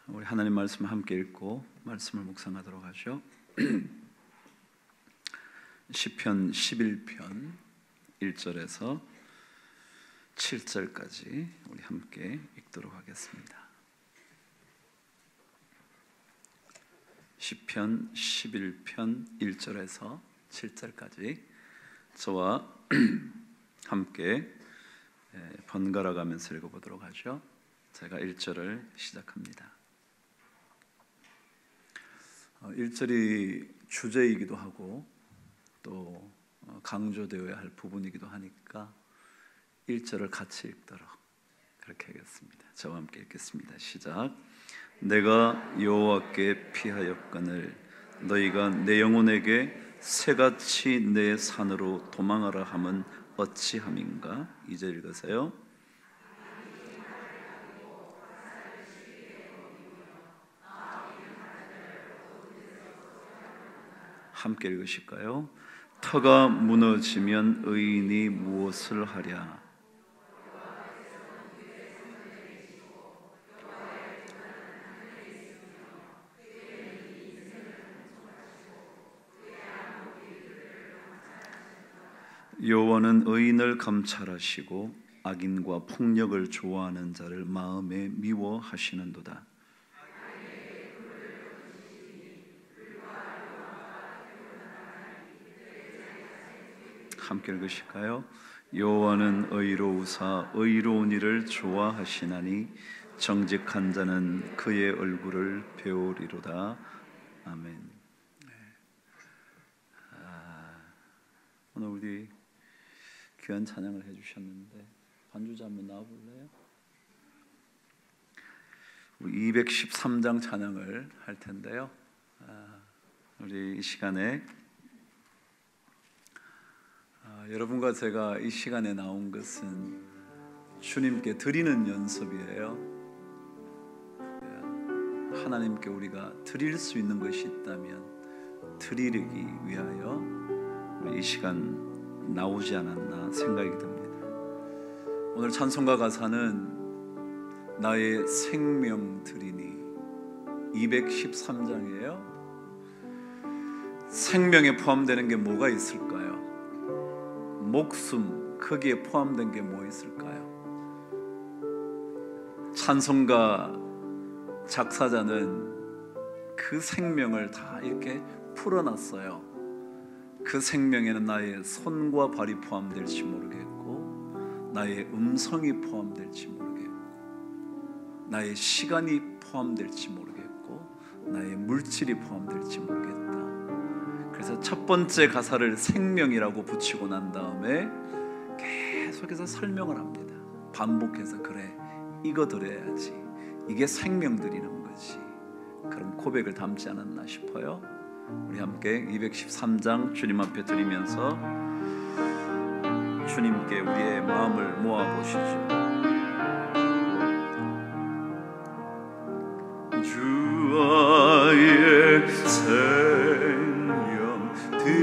우리 하나님 말씀 함께 읽고 말씀을 묵상하도록 하죠. 시편 11편 1절에서 7절까지 우리 함께 읽도록 하겠습니다. 시편 11편 1절에서 7절까지 저와 함께 번갈아 가면서 읽어보도록 하죠. 제가 1절을 시작합니다. 1절이 주제이기도 하고 또 강조되어야 할 부분이기도 하니까 1절을 같이 읽도록 그렇게 하겠습니다. 저와 함께 읽겠습니다. 시작. 내가 여호와께 피하였거늘 너희가 내 영혼에게 새같이 내 산으로 도망하라 함은 어찌함인가? 2절 읽으세요. 함께 읽으실까요? 터가 무너지면 의인이 무엇을 하랴? 여호와는 의인을 감찰하시고 악인과 폭력을 좋아하는 자를 마음에 미워하시는도다. 함께 읽으실까요? 여호와는 의로우사 의로운 이를 좋아하시나니 정직한 자는 그의 얼굴을 배우리로다. 아멘. 오늘 우리 귀한 찬양을 해주셨는데 반주자 한번 나와볼래요? 우리 213장 찬양을 할 텐데요. 우리 이 시간에 여러분과 제가 이 시간에 나온 것은 주님께 드리는 연습이에요. 하나님께 우리가 드릴 수 있는 것이 있다면 드리기 위하여 이 시간 나오지 않았나 생각이 듭니다. 오늘 찬송가 가사는 나의 생명 드리니 213장이에요. 생명에 포함되는 게 뭐가 있을까요? 목숨, 거기에 포함된 게 뭐 있을까요? 찬송가 작사자는 그 생명을 다 이렇게 풀어놨어요. 그 생명에는 나의 손과 발이 포함될지 모르겠고, 나의 음성이 포함될지 모르겠고, 나의 시간이 포함될지 모르겠고, 나의 물질이 포함될지 모르겠다. 그래서 첫 번째 가사를 생명이라고 붙이고 난 다음에 계속해서 설명을 합니다. 반복해서 그래, 이거 드려야지, 이게 생명 드리는 거지. 그런 고백을 담지 않았나 싶어요. 우리 함께 213장 주님 앞에 드리면서 주님께 우리의 마음을 모아보시죠. 주와의 생명 드리리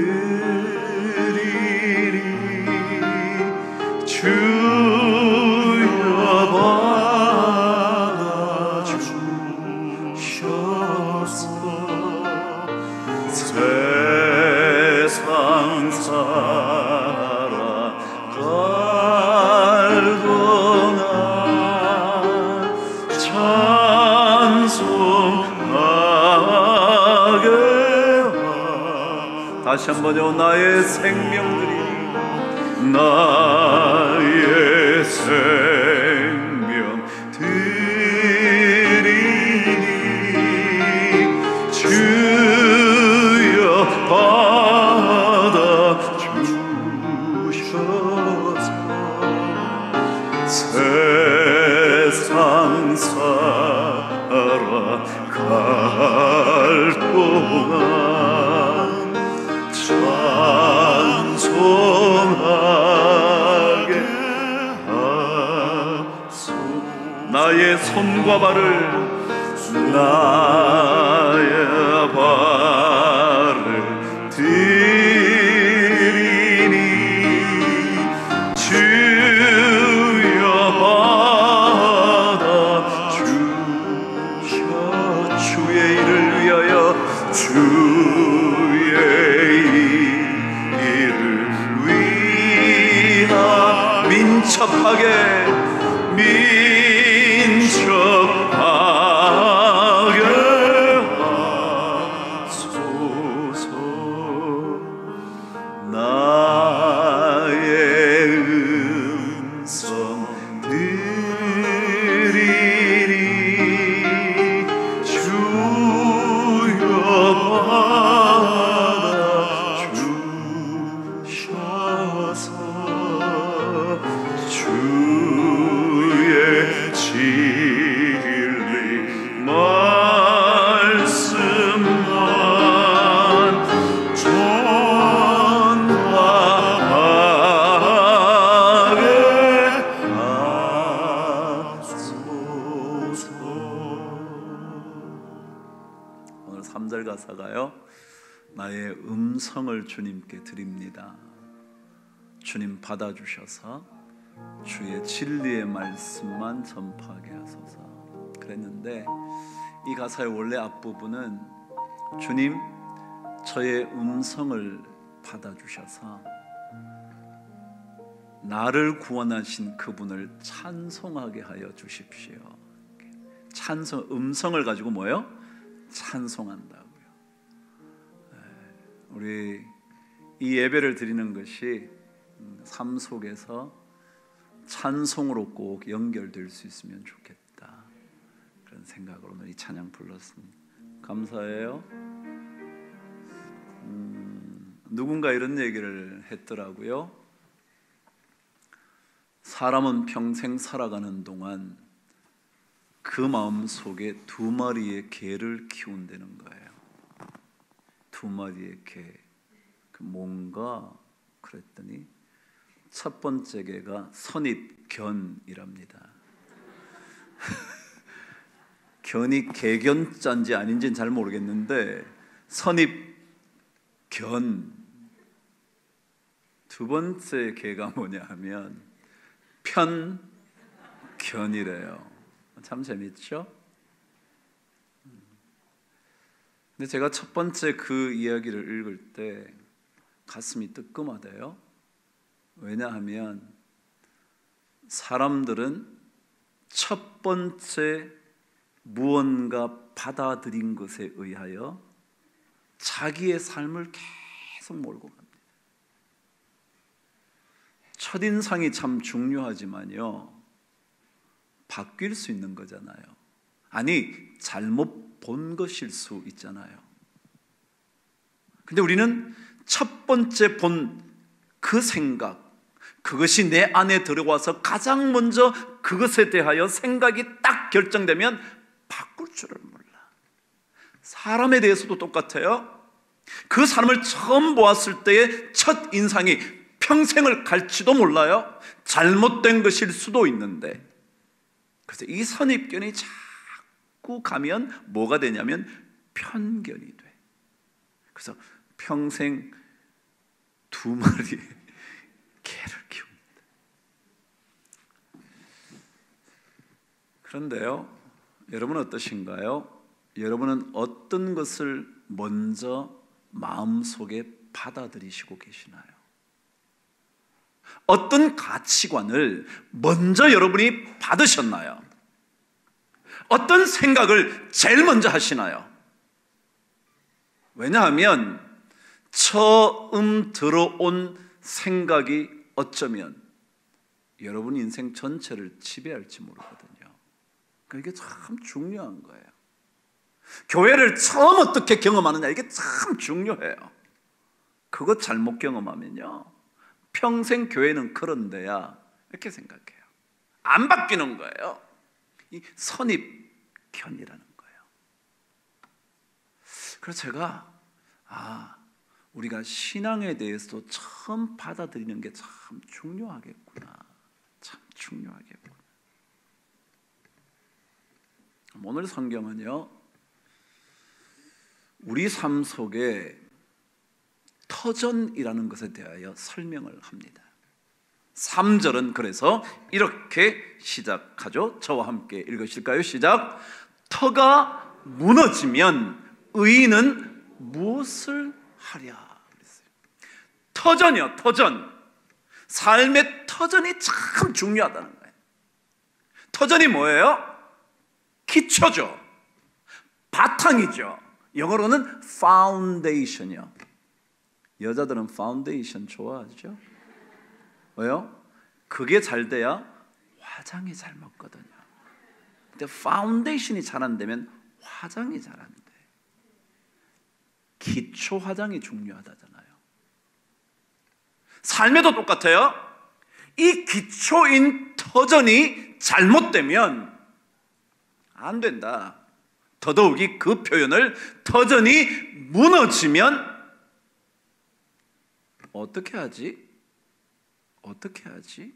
주여 받아주셔서 세상 살아갈 동안 찬송하게 다시 한번요. 나의 생명들이 나의 생명 드리니 주여 받아주셔서 세상 살아갈 동안 찬송하게 하소. 나의 손과 발을 나의 발을 주의 일을 위하 민첩하게 하소서. 나의 음성 들으리니 주여 받아주셔서 주의 진리 말씀만 전하게 하소서. 오늘 3절 가사가요, 나의 음성을 주님께 드립니다. 주님 받아주셔서 주의 진리의 말씀만 전파하게 하소서 그랬는데, 이 가사의 원래 앞부분은 주님 저의 음성을 받아주셔서 나를 구원하신 그분을 찬송하게 하여 주십시오. 찬송, 음성을 가지고 뭐예요? 찬송한다고요. 우리 이 예배를 드리는 것이 삶 속에서 찬송으로 꼭 연결될 수 있으면 좋겠다, 그런 생각으로 오늘 이 찬양 불렀습니다. 감사해요. 누군가 이런 얘기를 했더라고요. 사람은 평생 살아가는 동안 그 마음 속에 2마리의 개를 키운다는 거예요. 2마리의 개. 뭔가 그랬더니 첫 번째 개가 선입견이랍니다. 견이 개견자인지 아닌지는 잘 모르겠는데 선입견. 두 번째 개가 뭐냐 하면 편견이래요. 참 재밌죠? 근데 제가 첫 번째 그 이야기를 읽을 때 가슴이 뜨끔하대요. 왜냐하면 사람들은 첫 번째 무언가 받아들인 것에 의하여 자기의 삶을 계속 몰고 갑니다. 첫인상이 참 중요하지만요, 바뀔 수 있는 거잖아요. 아니, 잘못 본 것일 수 있잖아요. 근데 우리는 첫 번째 본 그 생각, 그것이 내 안에 들어와서 가장 먼저 그것에 대하여 생각이 딱 결정되면 바꿀 줄을 몰라. 사람에 대해서도 똑같아요. 그 사람을 처음 보았을 때의 첫 인상이 평생을 갈지도 몰라요. 잘못된 것일 수도 있는데, 그래서 이 선입견이 자꾸 가면 뭐가 되냐면 편견이 돼. 그래서 평생 2마리의 개를 키웁니다. 그런데요, 여러분은 어떠신가요? 여러분은 어떤 것을 먼저 마음속에 받아들이시고 계시나요? 어떤 가치관을 먼저 여러분이 받으셨나요? 어떤 생각을 제일 먼저 하시나요? 왜냐하면 처음 들어온 생각이 어쩌면 여러분 인생 전체를 지배할지 모르거든요. 그러니까 이게 참 중요한 거예요. 교회를 처음 어떻게 경험하느냐, 이게 참 중요해요. 그거 잘못 경험하면요, 평생 교회는 그런 데야, 이렇게 생각해요. 안 바뀌는 거예요. 이 선입견이라는 거예요. 그래서 제가 우리가 신앙에 대해서도 처음 받아들이는 게 참 중요하겠구나. 참 중요하겠구나. 오늘 성경은요, 우리 삶 속에 터전이라는 것에 대하여 설명을 합니다. 3절은 그래서 이렇게 시작하죠. 저와 함께 읽으실까요? 시작. 터가 무너지면 의인은 무엇을 하랴 그랬어요. 터전이요, 터전. 삶의 터전이 참 중요하다는 거예요. 터전이 뭐예요? 기초죠. 바탕이죠. 영어로는 foundation이요. 여자들은 파운데이션 좋아하죠? 왜요? 그게 잘 돼야 화장이 잘 먹거든요. 근데 파운데이션이 잘 안 되면 화장이 잘 안 돼. 기초 화장이 중요하다잖아요. 삶에도 똑같아요. 이 기초인 터전이 잘못되면 안 된다. 더더욱이 그 표현을 터전이 무너지면 어떻게 하지? 어떻게 하지?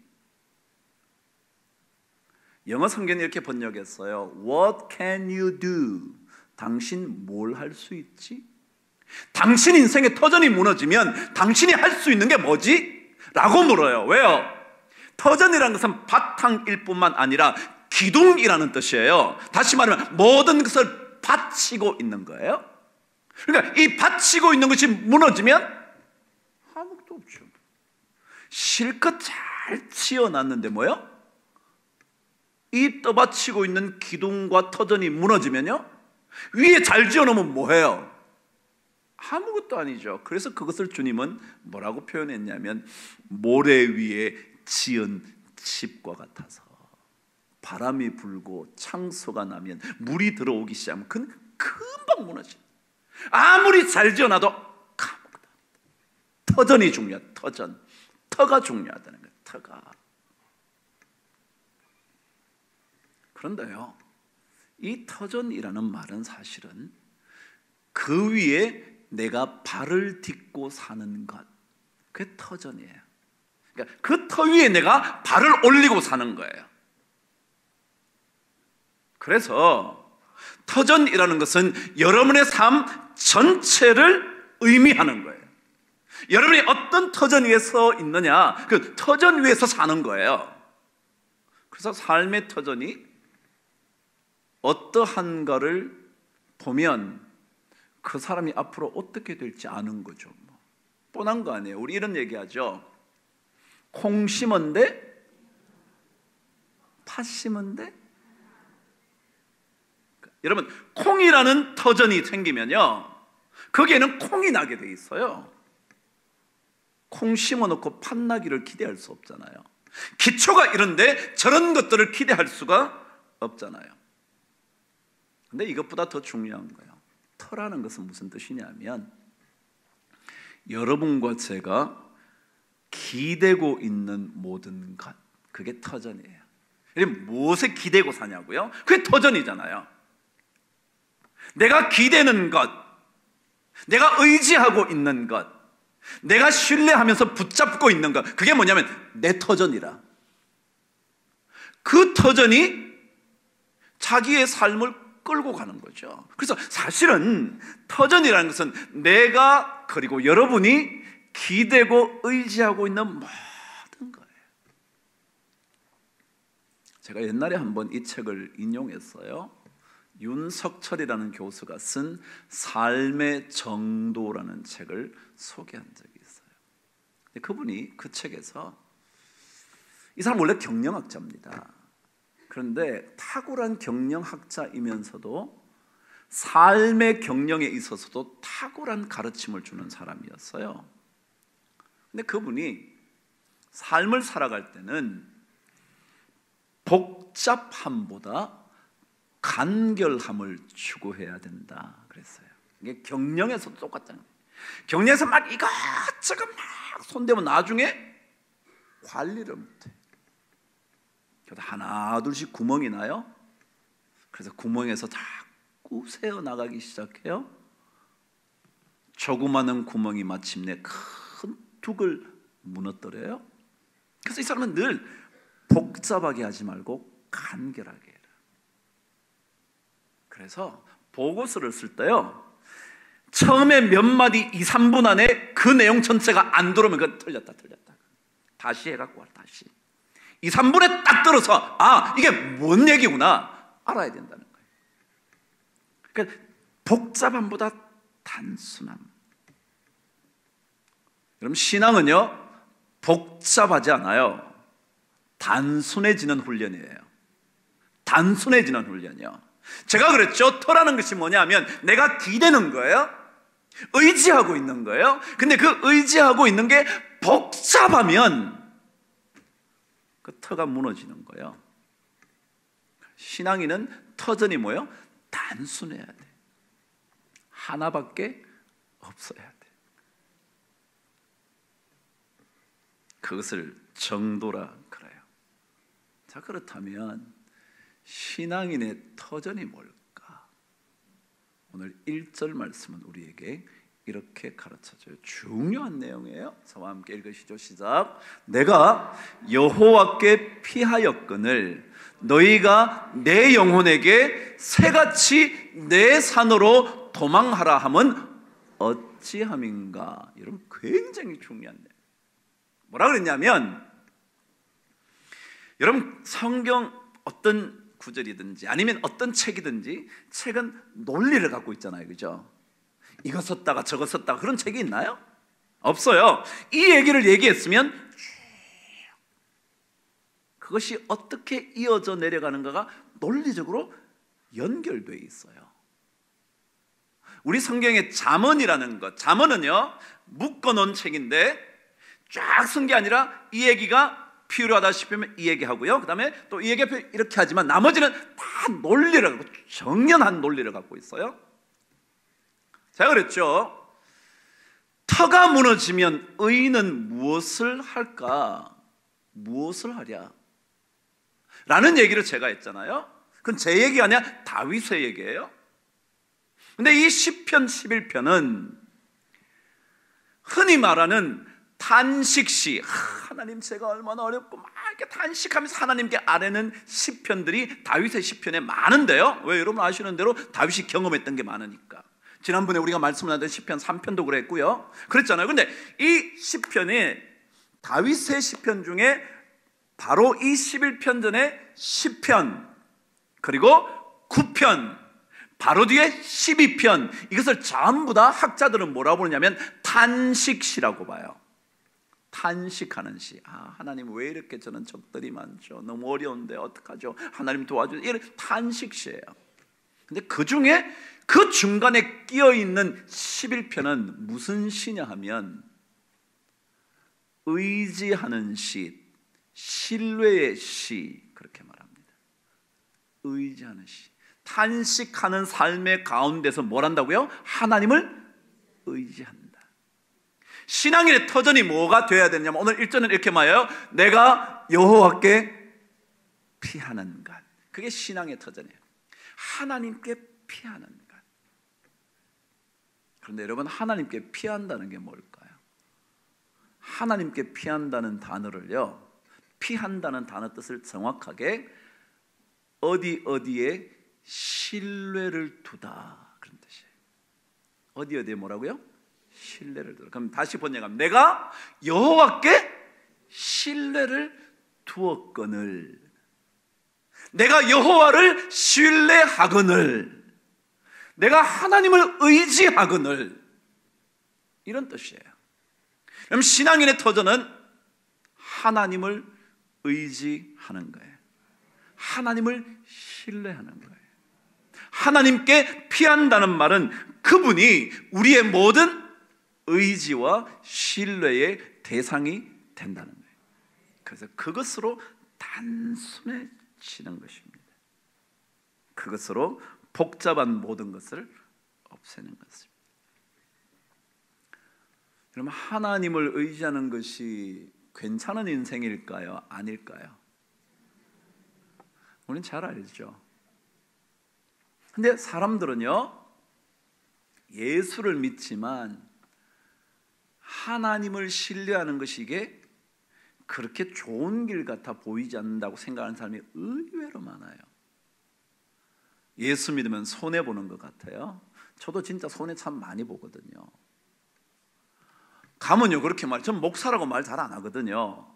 영어 성경이 이렇게 번역했어요. What can you do? 당신 뭘 할 수 있지? 당신 인생의 터전이 무너지면 당신이 할 수 있는 게 뭐지? 라고 물어요. 왜요? 터전이라는 것은 바탕일 뿐만 아니라 기둥이라는 뜻이에요. 다시 말하면 모든 것을 받치고 있는 거예요. 그러니까 이 받치고 있는 것이 무너지면 아무것도 없죠. 실컷 잘 치어놨는데 뭐요? 이 떠받치고 있는 기둥과 터전이 무너지면요, 위에 잘 지어놓으면 뭐해요? 아무것도 아니죠. 그래서 그것을 주님은 뭐라고 표현했냐면 모래 위에 지은 집과 같아서 바람이 불고 창소가 나면 물이 들어오기 시작하면 그는 금방 무너져. 아무리 잘 지어놔도 아무것도. 터전이 중요하다. 터전. 터가 중요하다는 거예요. 터가. 그런데요, 이 터전이라는 말은 사실은 그 위에 내가 발을 딛고 사는 것, 그게 터전이에요. 그러니까 그 터 위에 내가 발을 올리고 사는 거예요. 그래서 터전이라는 것은 여러분의 삶 전체를 의미하는 거예요. 여러분이 어떤 터전 위에 서 있느냐, 그 터전 위에서 사는 거예요. 그래서 삶의 터전이 어떠한가를 보면 그 사람이 앞으로 어떻게 될지 아는 거죠. 뻔한 거 아니에요. 우리 이런 얘기하죠. 콩 심은데 팥 심은데. 여러분, 콩이라는 터전이 생기면요, 거기에는 콩이 나게 돼 있어요. 콩 심어놓고 팥 나기를 기대할 수 없잖아요. 기초가 이런데 저런 것들을 기대할 수가 없잖아요. 근데 이것보다 더 중요한 거예요. 터라는 것은 무슨 뜻이냐면 여러분과 제가 기대고 있는 모든 것, 그게 터전이에요. 무엇에 기대고 사냐고요? 그게 터전이잖아요. 내가 기대는 것, 내가 의지하고 있는 것, 내가 신뢰하면서 붙잡고 있는 것, 그게 뭐냐면 내 터전이라. 그 터전이 자기의 삶을 끌고 가는 거죠. 그래서 사실은 터전이라는 것은 내가, 그리고 여러분이 기대고 의지하고 있는 모든 거예요. 제가 옛날에 한번 이 책을 인용했어요. 윤석철이라는 교수가 쓴 삶의 정도라는 책을 소개한 적이 있어요. 그분이 그 책에서, 이 사람 원래 경영학자입니다. 그런데 탁월한 경영학자이면서도 삶의 경영에 있어서도 탁월한 가르침을 주는 사람이었어요. 근데 그분이 삶을 살아갈 때는 복잡함보다 간결함을 추구해야 된다 그랬어요. 이게 경영에서도 똑같다는 거예요. 경영에서 막 이것저것 막 손대면 나중에 관리를 못해. 하나 둘씩 구멍이 나요. 그래서 구멍에서 자꾸 새어나가기 시작해요. 조그마한 구멍이 마침내 큰 둑을 무너뜨려요. 그래서 이 사람은 늘 복잡하게 하지 말고 간결하게 해라. 그래서 보고서를 쓸 때요, 처음에 몇 마디 2, 3분 안에 그 내용 전체가 안 들어오면 그건 틀렸다 다시 해갖고 와. 다시 2, 3분에 딱 들어서 아, 이게 뭔 얘기구나 알아야 된다는 거예요. 그러니까 복잡함보다 단순함. 여러분, 신앙은요 복잡하지 않아요. 단순해지는 훈련이에요. 단순해지는 훈련이요. 제가 그랬죠. 터라는 것이 뭐냐면 내가 기대는 거예요. 의지하고 있는 거예요. 근데 그 의지하고 있는 게 복잡하면 그 터가 무너지는 거예요. 신앙인은 터전이 뭐예요? 단순해야 돼. 하나밖에 없어야 돼. 그것을 정도라 그래요. 자, 그렇다면 신앙인의 터전이 뭘까? 오늘 1절 말씀은 우리에게 이렇게 가르쳐줘요. 중요한 내용이에요. 저와 함께 읽으시죠. 시작. 내가 여호와께 피하였거늘 너희가 내 영혼에게 새같이 내 산으로 도망하라 함은 어찌함인가? 여러분, 굉장히 중요한 내용. 뭐라 그랬냐면, 여러분, 성경 어떤 구절이든지 아니면 어떤 책이든지 책은 논리를 갖고 있잖아요. 그죠? 이거 썼다가 저거 썼다가 그런 책이 있나요? 없어요. 이 얘기를 얘기했으면 그것이 어떻게 이어져 내려가는가가 논리적으로 연결되어 있어요. 우리 성경의 잠언이라는 것, 잠언은요 묶어놓은 책인데 쫙 쓴 게 아니라 이 얘기가 필요하다 싶으면 이 얘기하고요, 그 다음에 또 이 얘기가 이렇게 하지만 나머지는 다 논리를 갖고, 정연한 논리를 갖고 있어요. 제가 그랬죠. 터가 무너지면 의인은 무엇을 할까? 무엇을 하랴? 라는 얘기를 제가 했잖아요. 그건 제 얘기가 아니라 다윗의 얘기예요. 근데 이 시편 11편은 흔히 말하는 탄식시, 하나님 제가 얼마나 어렵고 막 이렇게 탄식하면서 하나님께 아뢰는 시편들이 다윗의 시편에 많은데요. 왜? 여러분 아시는 대로 다윗이 경험했던 게 많으니까. 지난번에 우리가 말씀하던 시편 3편도 그랬고요. 그랬잖아요. 근데 이 시편이 다윗의 시편 중에 바로 이 11편 전에 시편, 그리고 9편, 바로 뒤에 12편, 이것을 전부 다 학자들은 뭐라고 부르냐면 탄식시라고 봐요. 탄식하는 시. 하나님 왜 이렇게 저는 적들이 많죠? 너무 어려운데 어떡하죠? 하나님 도와주세요. 이런 탄식시예요. 근데 그 중에 그 중간에 끼어 있는 11편은 무슨 시냐 하면 의지하는 시, 신뢰의 시, 그렇게 말합니다. 의지하는 시. 탄식하는 삶의 가운데서 뭘 한다고요? 하나님을 의지한다. 신앙인의 터전이 뭐가 되어야 되냐면 오늘 1절은 이렇게 말해요. 내가 여호와께 피하는 것. 그게 신앙의 터전이에요. 하나님께 피하는 것. 그런데 여러분, 하나님께 피한다는 게 뭘까요? 하나님께 피한다는 단어를요, 피한다는 단어 뜻을 정확하게 어디에 신뢰를 두다, 그런 뜻이에요. 어디에 뭐라고요? 신뢰를 두다. 그럼 다시 번역하면 내가 여호와께 신뢰를 두었거늘, 내가 여호와를 신뢰하거늘, 내가 하나님을 의지하거늘, 이런 뜻이에요. 그럼 신앙인의 터전은 하나님을 의지하는 거예요. 하나님을 신뢰하는 거예요. 하나님께 피한다는 말은 그분이 우리의 모든 의지와 신뢰의 대상이 된다는 거예요. 그래서 그것으로 단순해지는 것입니다. 그것으로 복잡한 모든 것을 없애는 것입니다. 그럼 하나님을 의지하는 것이 괜찮은 인생일까요? 아닐까요? 우리는 잘 알죠. 근데 사람들은요, 예수를 믿지만 하나님을 신뢰하는 것이 이게 그렇게 좋은 길 같아 보이지 않는다고 생각하는 사람이 의외로 많아요. 예수 믿으면 손해보는 것 같아요. 저도 진짜 손해 참 많이 보거든요. 가면요 그렇게 전 목사라고 말 잘 안 하거든요.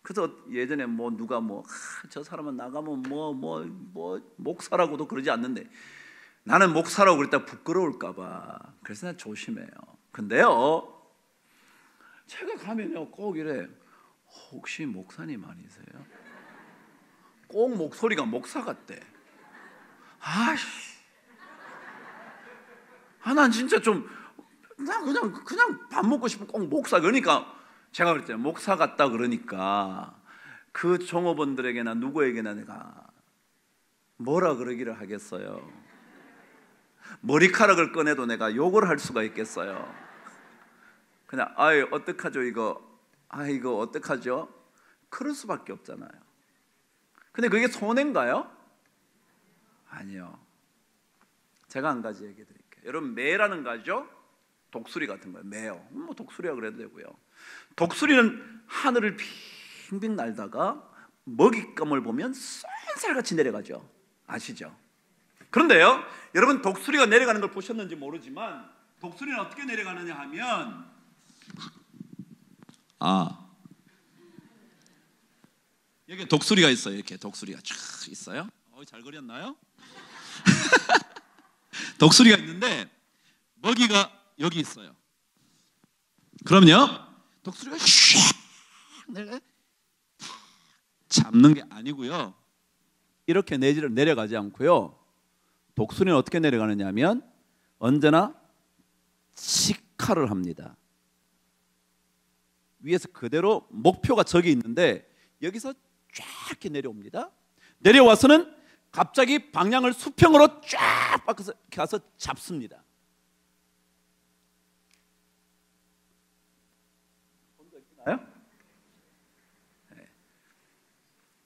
그래서 예전에 누가 저 사람은 나가면 목사라고도 그러지 않는데, 나는 목사라고 그랬다 부끄러울까 봐. 그래서 난 조심해요. 근데요, 제가 가면요 꼭 이래, 혹시 목사님 아니세요? 꼭 목소리가 목사 같대. 난 진짜 나 그냥 밥 먹고 싶으면 꼭 목사. 그러니까 제가 그랬잖아요. 목사 같다 그러니까 그 종업원들에게나 누구에게나 내가 뭐라 그러기를 하겠어요. 머리카락을 꺼내도 내가 욕을 할 수가 있겠어요. 그냥 어떡하죠 이거, 이거 어떡하죠? 그럴 수밖에 없잖아요. 근데 그게 손해인가요? 아니요. 제가 한 가지 얘기 드릴게요. 여러분, 매라는 가죠? 독수리 같은 거예요. 매요. 뭐 독수리라 그래도 되고요. 독수리는 하늘을 빙빙 날다가 먹잇감을 보면 쏜살같이 내려가죠. 아시죠? 그런데요, 여러분, 독수리가 내려가는 걸 보셨는지 모르지만 독수리는 어떻게 내려가느냐 하면 여기 독수리가 있어요. 이렇게 독수리가 쫙 있어요. 잘 그렸나요? 독수리가 있는데 먹이가 여기 있어요. 그럼요, 독수리가 슉 잡는 게 아니고요, 이렇게 내려가지 않고요, 독수리는 어떻게 내려가느냐 하면 언제나 직화를 합니다. 위에서 그대로 목표가 저기 있는데 여기서 쫙 이렇게 내려옵니다. 내려와서는 갑자기 방향을 수평으로 쫙 바꿔서 가서 잡습니다.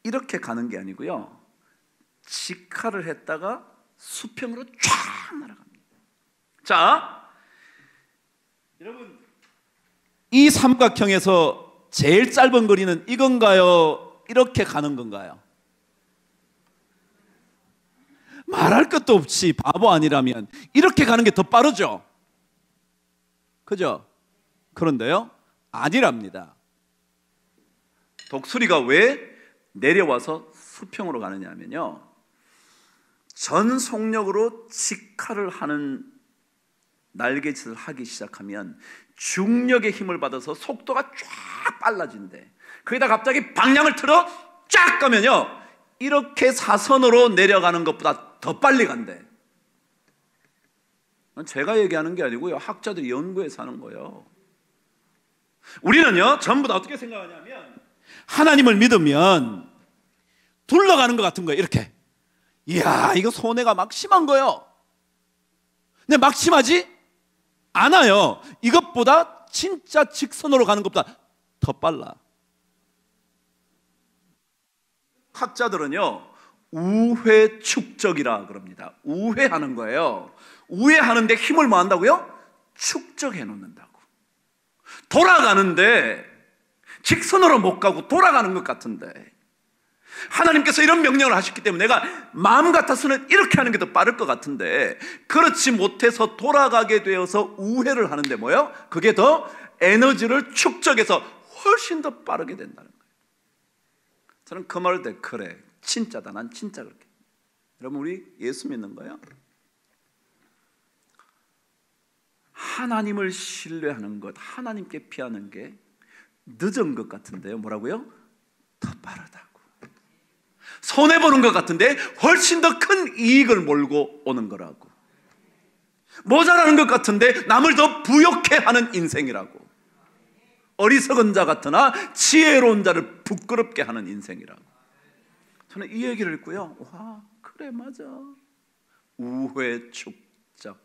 이렇게 가는 게 아니고요, 직화를 했다가 수평으로 쫙 날아갑니다. 자, 여러분, 이 삼각형에서 제일 짧은 거리는 이건가요? 이렇게 가는 건가요? 말할 것도 없이 바보 아니라면 이렇게 가는 게 더 빠르죠? 그죠? 그런데요, 아니랍니다. 독수리가 왜 내려와서 수평으로 가느냐 하면요, 전속력으로 직화를 하는 날개짓을 하기 시작하면 중력의 힘을 받아서 속도가 쫙 빨라진대. 거기다 갑자기 방향을 틀어 쫙 가면요, 이렇게 사선으로 내려가는 것보다 더 빨리 간대. 제가 얘기하는 게 아니고요, 학자들이 연구해서 하는 거예요. 우리는요 전부 다 어떻게 생각하냐면, 하나님을 믿으면 둘러가는 것 같은 거예요. 이렇게, 이야, 이거 손해가 막심한 거예요. 근데 막심하지 않아요. 이것보다 진짜 직선으로 가는 것보다 더 빨라. 학자들은요 우회 축적이라 그럽니다. 우회하는 거예요. 우회하는데 힘을 뭐 한다고요? 축적해 놓는다고. 돌아가는데 직선으로 못 가고 돌아가는 것 같은데, 하나님께서 이런 명령을 하셨기 때문에 내가 마음 같아서는 이렇게 하는 게 더 빠를 것 같은데, 그렇지 못해서 돌아가게 되어서 우회를 하는데 뭐예요? 그게 더 에너지를 축적해서 훨씬 더 빠르게 된다는 거예요. 저는 그 말을 때, 그래, 진짜다, 난 진짜 그렇게. 여러분, 우리 예수 믿는 거예요? 하나님을 신뢰하는 것, 하나님께 피하는 게 늦은 것 같은데요, 뭐라고요? 더 빠르다고. 손해보는 것 같은데 훨씬 더 큰 이익을 몰고 오는 거라고. 모자라는 것 같은데 남을 더 부욕해 하는 인생이라고. 어리석은 자 같으나 지혜로운 자를 부끄럽게 하는 인생이라고. 저는 이 얘기를 읽고요, 와, 그래, 맞아. 우회 축적.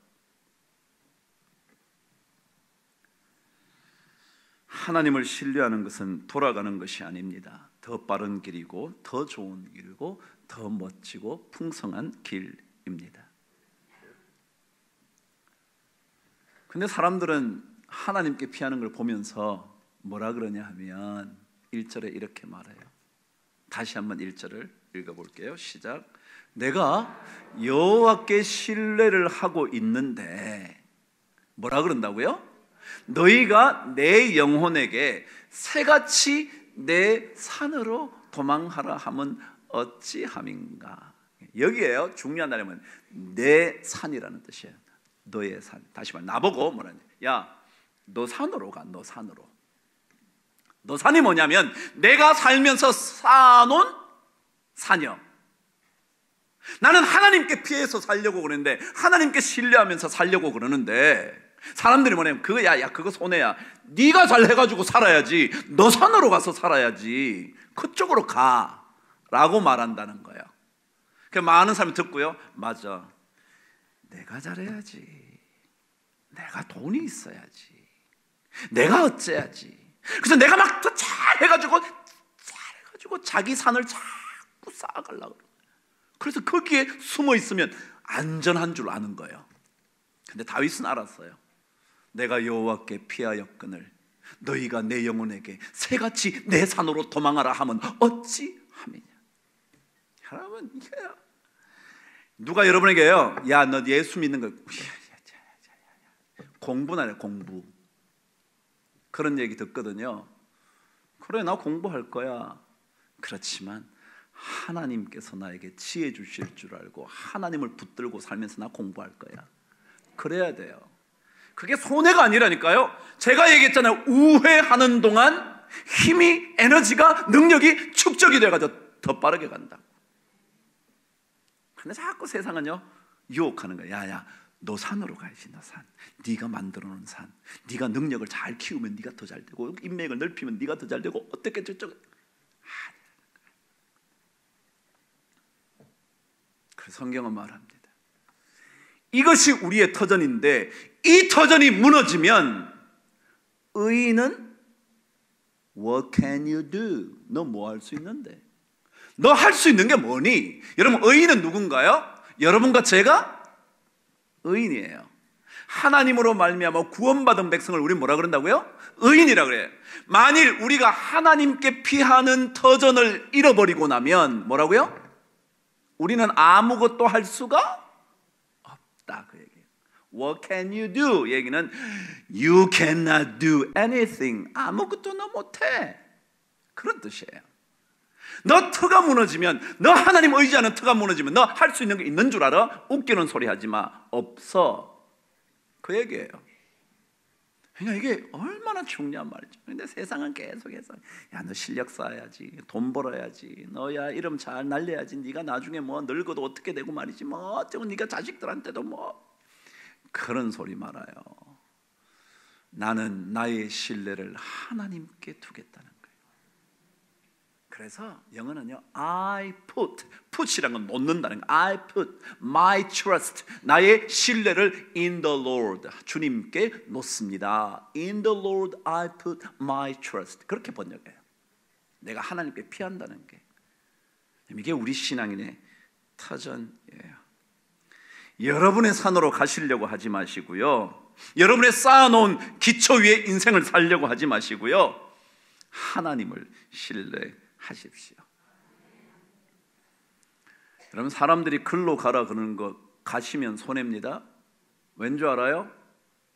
하나님을 신뢰하는 것은 돌아가는 것이 아닙니다. 더 빠른 길이고 더 좋은 길이고 더 멋지고 풍성한 길입니다. 근데 사람들은 하나님께 피하는 걸 보면서 뭐라 그러냐 하면 1절에 이렇게 말해요. 다시 한번 1절을 읽어볼게요. 시작. 내가 여호와께 신뢰를 하고 있는데, 뭐라 그런다고요? 너희가 내 영혼에게 새같이 내 산으로 도망하라 함은 어찌함인가. 여기에요. 중요한 단어는 내 산이라는 뜻이에요. 너의 산. 다시 말해 나보고 뭐라냐, 야, 너 산으로 가. 너 산으로. 너 산이 뭐냐면 내가 살면서 쌓아놓은 산이요. 나는 하나님께 피해서 살려고 그러는데, 하나님께 신뢰하면서 살려고 그러는데, 사람들이 뭐냐면 그거 야 그거 손해야. 네가 잘 해가지고 살아야지. 너 산으로 가서 살아야지. 그쪽으로 가 라고 말한다는 거예요. 그 많은 사람이 듣고요, 맞아, 내가 잘해야지, 내가 돈이 있어야지, 내가 어째야지. 그래서 내가 막 더 잘해가지고 자기 산을 자꾸 쌓아가려고. 그래서 거기에 숨어 있으면 안전한 줄 아는 거예요. 근데 다윗은 알았어요. 내가 여호와께 피하였거늘 너희가 내 영혼에게 새같이 내 산으로 도망하라 하면 어찌 함이냐. 여러분, 이게요, 누가 여러분에게요, 야, 너 예수 믿는 거 공부나 해, 공부. 그런 얘기 듣거든요. 그래, 나 공부할 거야. 그렇지만 하나님께서 나에게 지혜 주실 줄 알고 하나님을 붙들고 살면서 나 공부할 거야. 그래야 돼요. 그게 손해가 아니라니까요. 제가 얘기했잖아요. 우회하는 동안 힘이, 에너지가, 능력이 축적이 돼가지고 더 빠르게 간다. 근데 자꾸 세상은요, 유혹하는 거야. 야야, 너 산으로 가야지. 너 산. 네가 만들어 놓은 산. 네가 능력을 잘 키우면 네가 더 잘 되고, 인맥을 넓히면 네가 더 잘 되고, 어떻게 저쪽. 그래서 성경은 말합니다. 이것이 우리의 터전인데, 이 터전이 무너지면 의인은 What can you do? 너 뭐 할 수 있는데? 너 할 수 있는 게 뭐니? 여러분, 의인은 누군가요? 여러분과 제가 의인이에요. 하나님으로 말미암아 구원받은 백성을 우리 뭐라 그런다고요? 의인이라 그래요. 만일 우리가 하나님께 피하는 터전을 잃어버리고 나면 뭐라고요? 우리는 아무것도 할 수가 없다, 그 얘기예요. What can you do? 얘기는 You cannot do anything. 아무것도 너 못해. 그런 뜻이에요. 너 터가 무너지면, 너 하나님 의지하는 터가 무너지면 너 할 수 있는 게 있는 줄 알아? 웃기는 소리 하지 마. 없어. 그 얘기예요. 그러니까 이게 얼마나 중요한 말이죠. 근데 세상은 계속해서 야, 너 실력 쌓아야지, 돈 벌어야지, 너야 이름 잘 날려야지, 네가 나중에 뭐 늙어도 어떻게 되고 말이지, 뭐 어쩌고 네가 자식들한테도 뭐, 그런 소리 말아요. 나는 나의 신뢰를 하나님께 두겠다는 거예요. 그래서 영어는요, I put이란 건 놓는다는 거예요. I put my trust, 나의 신뢰를 in the Lord, 주님께 놓습니다. In the Lord I put my trust. 그렇게 번역해요. 내가 하나님께 피한다는 게, 이게 우리 신앙인의 터전이에요. 여러분의 산으로 가시려고 하지 마시고요, 여러분의 쌓아놓은 기초 위에 인생을 살려고 하지 마시고요, 하나님을 신뢰하십시오. 여러분, 사람들이 글로 가라 그러는 거 가시면 손해입니다. 왠 줄 알아요?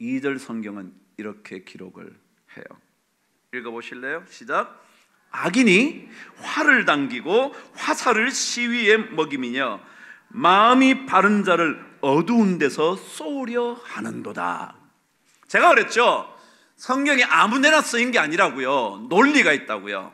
2절 성경은 이렇게 기록을 해요. 읽어보실래요? 시작. 악인이 활을 당기고 화살을 시위에 먹이며 마음이 바른 자를 어두운 데서 쏘려 하는도다. 제가 그랬죠, 성경이 아무데나 쓰인 게 아니라고요. 논리가 있다고요.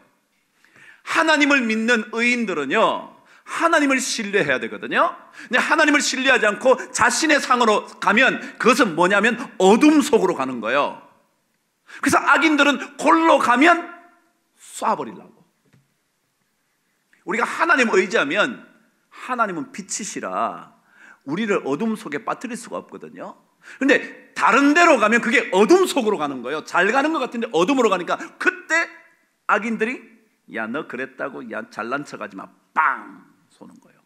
하나님을 믿는 의인들은요, 하나님을 신뢰해야 되거든요. 근데 하나님을 신뢰하지 않고 자신의 상으로 가면 그것은 뭐냐면 어둠 속으로 가는 거예요. 그래서 악인들은 골로 가면 쏴버리려고. 우리가 하나님 의지하면 하나님은 빛이시라 우리를 어둠 속에 빠뜨릴 수가 없거든요. 근데 다른 데로 가면 그게 어둠 속으로 가는 거예요. 잘 가는 것 같은데 어둠으로 가니까 그때 악인들이 야, 너 그랬다고, 야, 잘난 척하지 마, 빵 쏘는 거예요.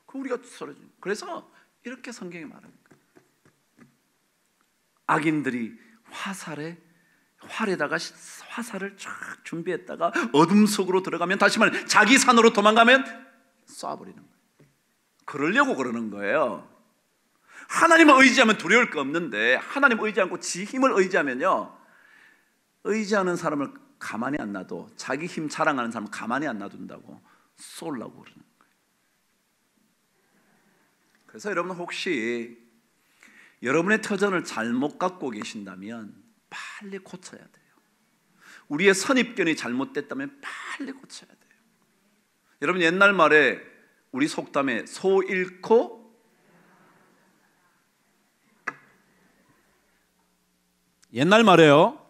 그 우리가 쓰러지는. 그래서 이렇게 성경이 말하는 거예요. 악인들이 활에다가 화살을 쫙 준비했다가 어둠 속으로 들어가면, 다시 말해 자기 산으로 도망가면 쏴버리는 거예요. 그러려고 그러는 거예요. 하나님을 의지하면 두려울 거 없는데, 하나님 의지 않고 지 힘을 의지하면요, 의지하는 사람을 가만히 안 놔도, 자기 힘 자랑하는 사람을 가만히 안 놔둔다고 쏠라고 그러는 거예요. 그래서 여러분 혹시 여러분의 터전을 잘못 갖고 계신다면 빨리 고쳐야 돼요. 우리의 선입견이 잘못됐다면 빨리 고쳐야 돼요. 여러분 옛날 말에 우리 속담에 소 잃고 옛날 말에요.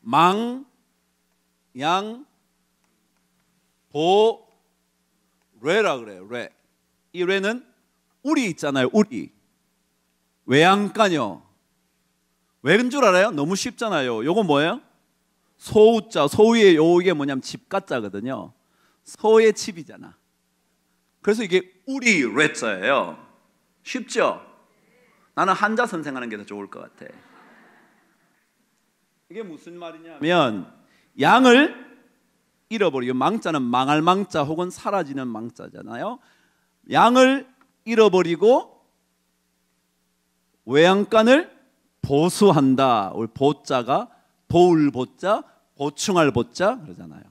망, 양, 보, 뢰라 그래요. 뢰. 이 뢰는 우리 있잖아요. 우리. 외양간요. 왜인 줄 알아요? 너무 쉽잖아요. 요거 뭐예요? 소우자. 소우의 요게 뭐냐면 집가자거든요. 소의 집이잖아. 그래서 이게 우리 뢰자예요. 쉽죠? 나는 한자 선생하는 게 더 좋을 것 같아. 이게 무슨 말이냐면 양을 잃어버리고, 망자는 망할 망자 혹은 사라지는 망자잖아요. 양을 잃어버리고 외양간을 보수한다. 우리 보자가 도울 보자, 보충할 보자 그러잖아요.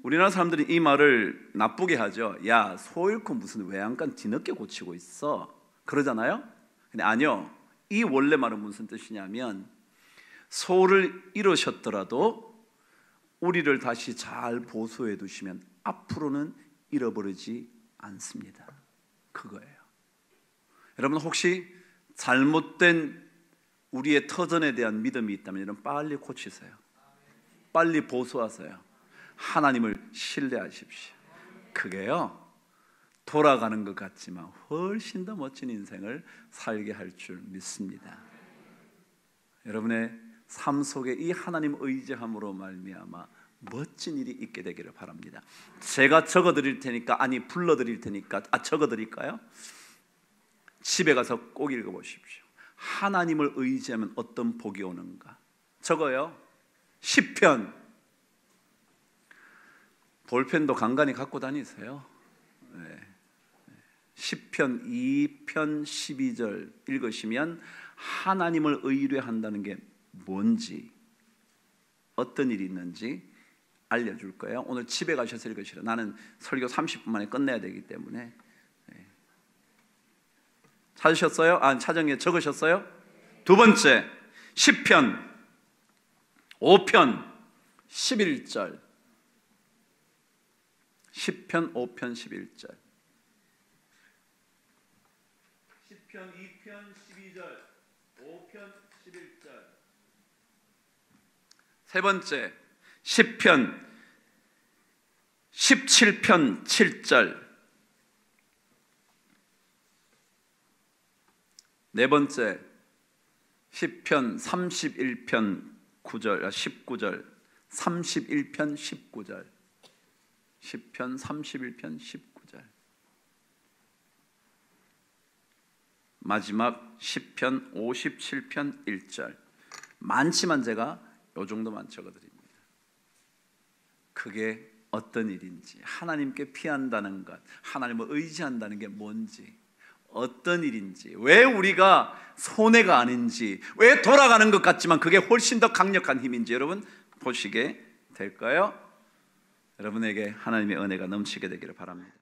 우리나라 사람들이 이 말을 나쁘게 하죠. 야, 소 잃고 무슨 외양간 뒤늦게 고치고 있어, 그러잖아요. 근데 아니요, 이 원래 말은 무슨 뜻이냐면 소를 잃으셨더라도 우리를 다시 잘 보수해 두시면 앞으로는 잃어버리지 않습니다. 그거예요. 여러분 혹시 잘못된 우리의 터전에 대한 믿음이 있다면 여러분 빨리 고치세요. 빨리 보수하세요. 하나님을 신뢰하십시오. 그게요, 돌아가는 것 같지만 훨씬 더 멋진 인생을 살게 할 줄 믿습니다. 여러분의 삶 속에 이 하나님 의지함으로 말미암아 멋진 일이 있게 되기를 바랍니다. 제가 적어드릴 테니까, 아니 불러드릴 테니까, 적어드릴까요? 집에 가서 꼭 읽어보십시오. 하나님을 의지하면 어떤 복이 오는가. 적어요. 시편. 볼펜도 간간히 갖고 다니세요. 네. 시편 2편 12절 읽으시면 하나님을 의뢰한다는 게 뭔지, 어떤 일이 있는지 알려줄 거예요. 오늘 집에 가셔서 읽으시라. 나는 설교 30분 만에 끝내야 되기 때문에. 네. 찾으셨어요? 차정에 적으셨어요? 두 번째, 시편 5편 11절. 시편 5편 11절. 시편 2편 12절, 5편 11절. 세 번째, 시편 17편 7절. 네 번째, 시편 31편 9절, 19절. 31편 19절. 시편 31편 19절. 마지막 시편 57편 1절. 많지만 제가 요 정도만 적어드립니다. 그게 어떤 일인지, 하나님께 피한다는 것, 하나님을 의지한다는 게 뭔지, 어떤 일인지, 왜 우리가 손해가 아닌지, 왜 돌아가는 것 같지만 그게 훨씬 더 강력한 힘인지 여러분 보시게 될까요? 여러분에게 하나님의 은혜가 넘치게 되기를 바랍니다.